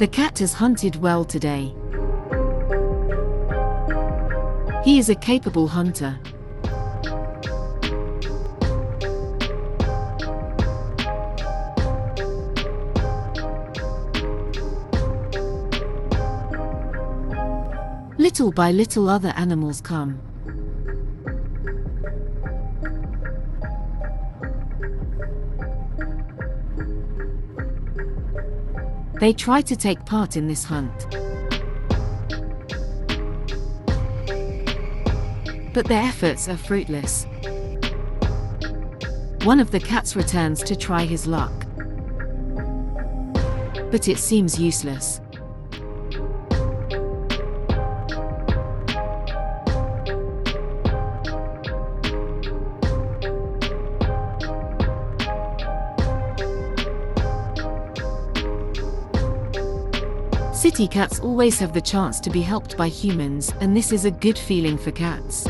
The cat has hunted well today. He is a capable hunter. Little by little other animals come. They try to take part in this hunt. But their efforts are fruitless. One of the cats returns to try his luck. But it seems useless. City cats always have the chance to be helped by humans, and this is a good feeling for cats.